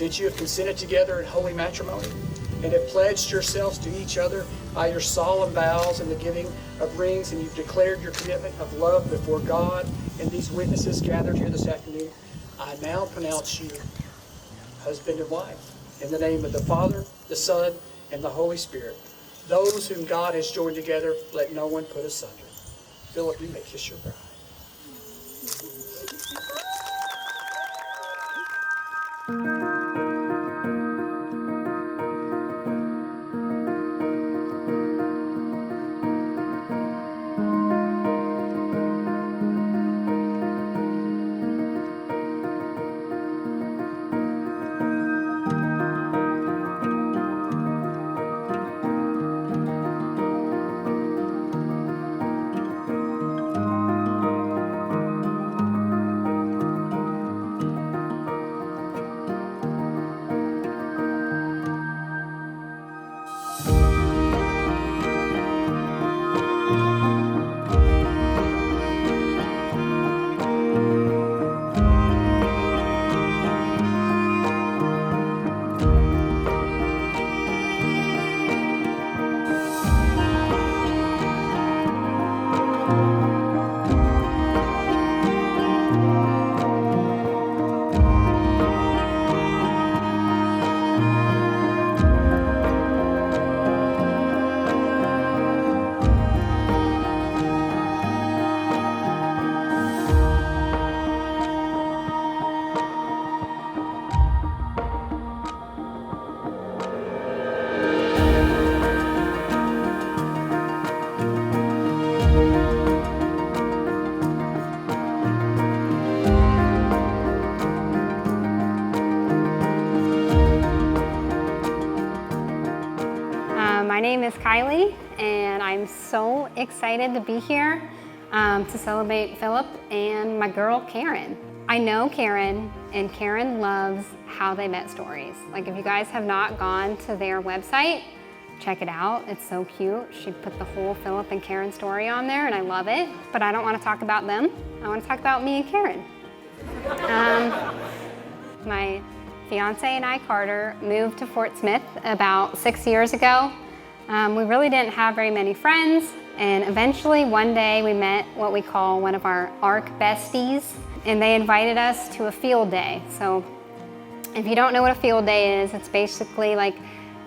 since you have consented together in holy matrimony and have pledged yourselves to each other by your solemn vows and the giving of rings, and you've declared your commitment of love before God and these witnesses gathered here this afternoon, I now pronounce you husband and wife in the name of the Father, the Son, and the Holy Spirit. Those whom God has joined together, let no one put asunder. Philip, you may kiss your bride. My name is Kylie, and I'm so excited to be here to celebrate Philip and my girl Karen. I know Karen, and Karen loves How They Met stories. Like, if you guys have not gone to their website, check it out. It's so cute. She put the whole Philip and Karen story on there, and I love it. But I don't want to talk about them. I want to talk about me and Karen. My fiance and I, Carter, moved to Fort Smith about 6 years ago. We really didn't have very many friends, and eventually one day we met what we call one of our ARC besties, and they invited us to a field day. So if you don't know what a field day is, it's basically like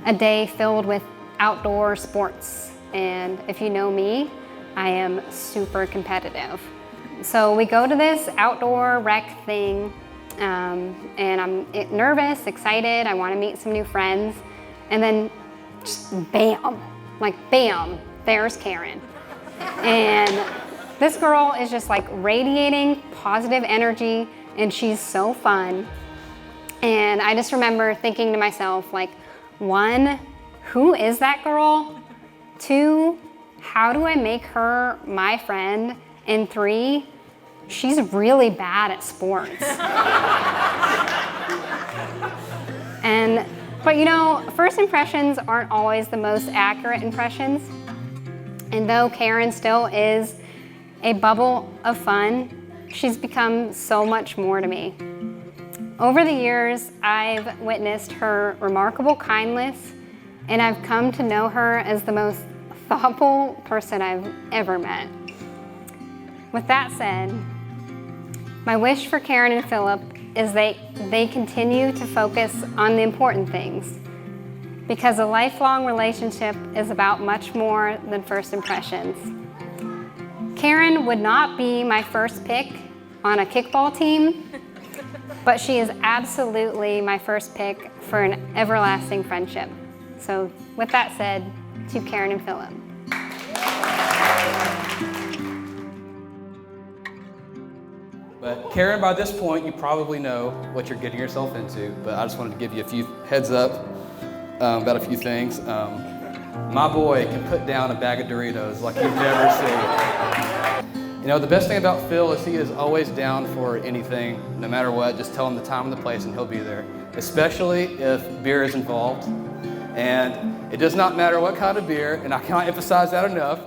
a day filled with outdoor sports. And if you know me, I am super competitive. So we go to this outdoor rec thing, and I'm nervous, excited, I want to meet some new friends, and then just bam, like bam, there's Karen. And this girl is just like radiating positive energy, and she's so fun. And I just remember thinking to myself, like, 1, who is that girl? 2, how do I make her my friend? And 3, she's really bad at sports. But you know, first impressions aren't always the most accurate impressions. And though Karen still is a bubble of fun, she's become so much more to me. Over the years, I've witnessed her remarkable kindness, and I've come to know her as the most thoughtful person I've ever met. With that said, my wish for Karen and Philip is they continue to focus on the important things, because a lifelong relationship is about much more than first impressions. Karen would not be my first pick on a kickball team, but she is absolutely my first pick for an everlasting friendship. So with that said, to Karen and Philip. But Karen, by this point, you probably know what you're getting yourself into, but I just wanted to give you a few heads up about a few things. My boy can put down a bag of Doritos like you've never seen. You know, the best thing about Phil is he is always down for anything, no matter what. Just tell him the time and the place and he'll be there, especially if beer is involved. And it does not matter what kind of beer, and I cannot emphasize that enough.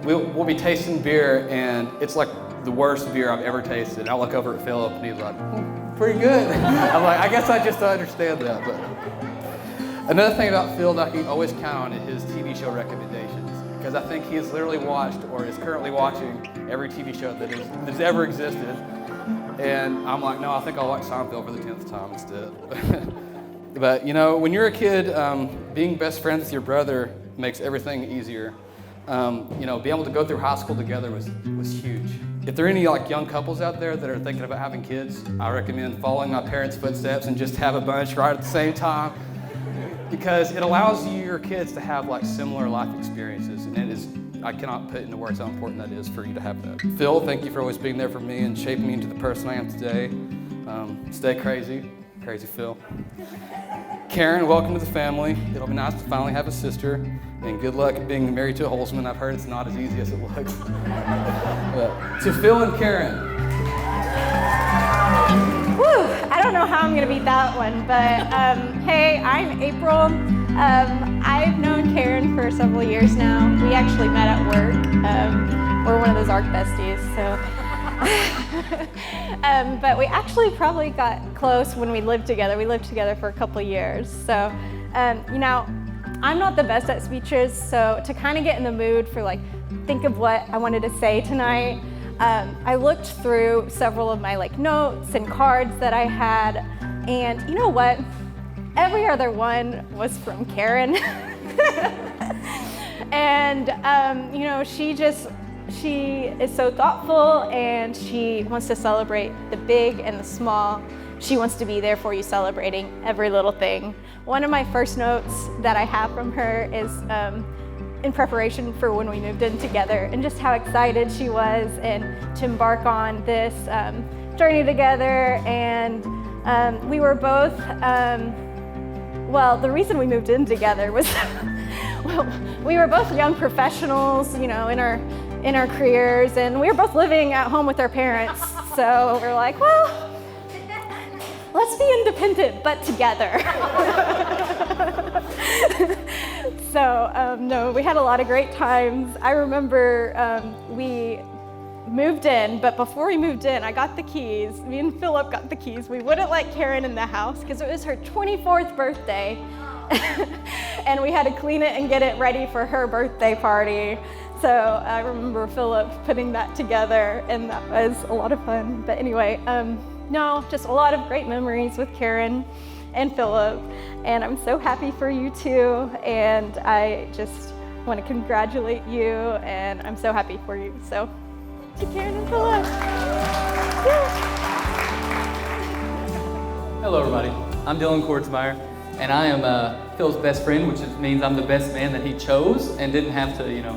We'll be tasting beer, and it's like the worst beer I've ever tasted. I look over at Philip, and he's like, pretty good. I'm like, I guess I just don't understand that. But another thing about Phil that I can always count on is his TV show recommendations, because I think he has literally watched or is currently watching every TV show that's ever existed. And I'm like, no, I think I'll watch Seinfeld for the 10th time instead. But you know, when you're a kid, being best friends with your brother makes everything easier. You know, being able to go through high school together was huge. If there are any like young couples out there that are thinking about having kids, I recommend following my parents' footsteps and just have a bunch right at the same time, because it allows your kids to have like similar life experiences, and it is, I cannot put into words how important that is for you to have that. Phil, thank you for always being there for me and shaping me into the person I am today. Stay crazy, crazy Phil. Karen, welcome to the family. It'll be nice to finally have a sister, and good luck at being married to a Hoelzeman. I've heard it's not as easy as it looks. But to Phil and Karen. Whew, I don't know how I'm gonna beat that one, but hey, I'm April. I've known Karen for several years now. We actually met at work. We're one of those ARC besties, so. But we actually probably got close when we lived together. We lived together for a couple years. So, you know, I'm not the best at speeches, so to kind of get in the mood for like, think of what I wanted to say tonight, I looked through several of my like notes and cards that I had, and you know what? Every other one was from Karen. And, you know, she is so thoughtful, and she wants to celebrate the big and the small. She wants to be there for you, celebrating every little thing. One of my first notes that I have from her is in preparation for when we moved in together, and just how excited she was and to embark on this journey together. And we were both, well, the reason we moved in together was well, we were both young professionals, you know, in our careers, and we were both living at home with our parents. So we're like, well, let's be independent, but together. So, no, we had a lot of great times. I remember we moved in, but before we moved in, I got the keys. Me and Philip got the keys. We wouldn't let Karen in the house because it was her 24th birthday. And we had to clean it and get it ready for her birthday party. So I remember Philip putting that together, and that was a lot of fun. But anyway, no, just a lot of great memories with Karen and Philip, and I'm so happy for you two, and I just want to congratulate you, and I'm so happy for you. So, to Karen and Philip. Yeah. Hello everybody, I'm Dylan Kortzmeyer, and I am Phil's best friend, which means I'm the best man that he chose and didn't have to, you know,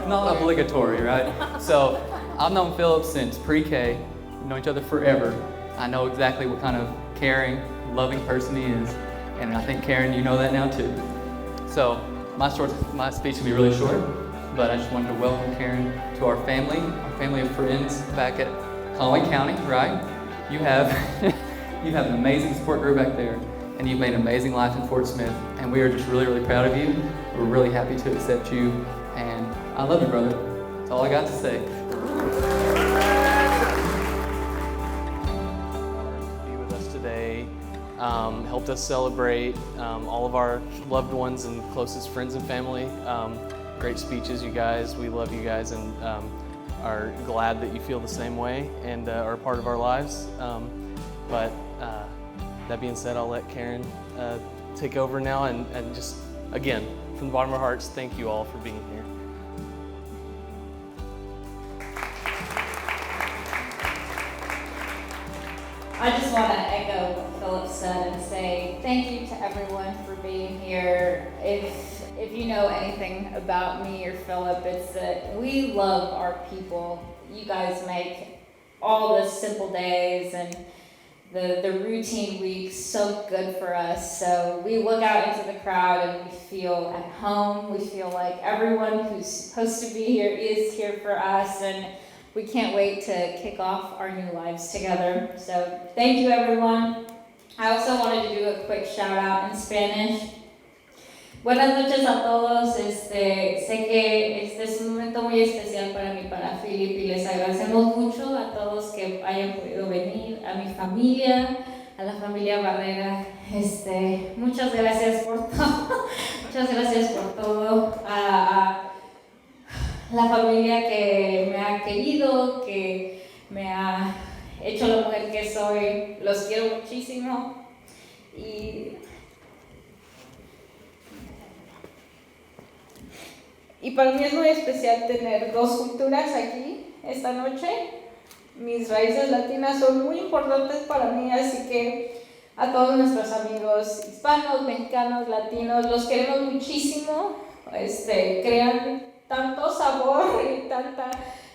not obligatory, right? So I've known Philip since pre-K. We've known each other forever. I know exactly what kind of caring, loving person he is, and I think Karen, you know that now too. So my speech will be really short, but I just wanted to welcome Karen to our family of friends back at Conway County, right? You have you have an amazing support group back there, and you've made an amazing life in Fort Smith, and we are just really, really proud of you. We're really happy to accept you, and I love you, brother. That's all I got to say. Be with us today, helped us celebrate all of our loved ones and closest friends and family. Great speeches, you guys. We love you guys, and are glad that you feel the same way and are a part of our lives. But that being said, I'll let Karen take over now, and just, again, from the bottom of our hearts, thank you all for being here. I just want to echo what Philip said and say thank you to everyone for being here. If you know anything about me or Philip, it's that we love our people. You guys make all the simple days and the routine weeks so good for us. So we look out into the crowd and we feel at home. We feel like everyone who's supposed to be here is here for us, and we can't wait to kick off our new lives together. So thank you, everyone. I also wanted to do a quick shout out in Spanish. Buenas noches a todos. Sé que este es un momento muy especial para mí, para Philip, y les agradecemos mucho a todos que hayan podido venir, a mi familia. familia, a la familia Barrera. Muchas gracias por todo, muchas gracias por todo. A la familia que me ha querido, que me ha hecho la mujer que soy, los quiero muchísimo. Y para mí es muy especial tener dos culturas aquí esta noche. Mis raíces latinas son muy importantes para mí, así que a todos nuestros amigos hispanos, mexicanos, latinos, los queremos muchísimo. Crean tanto sabor y tanta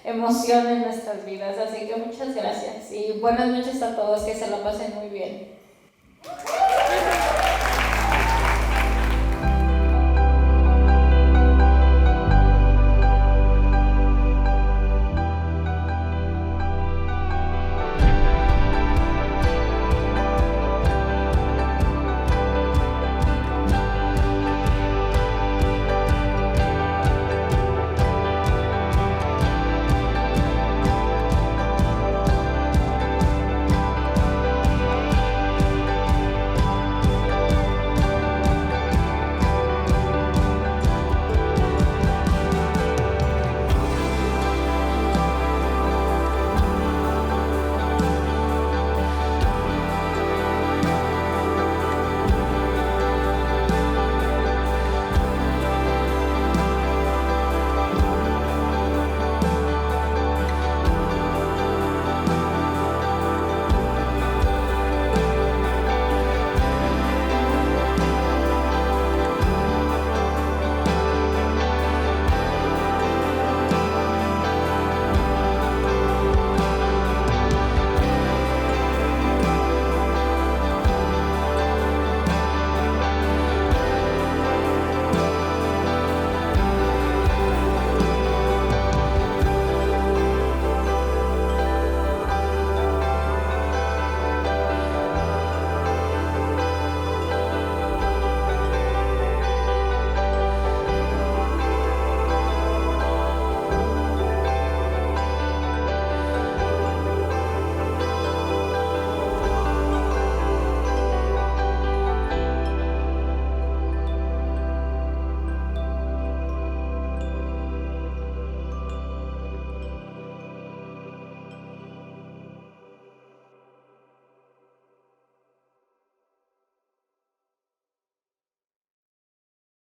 emoción en nuestras vidas, así que muchas gracias y buenas noches a todos, que se la pasen muy bien.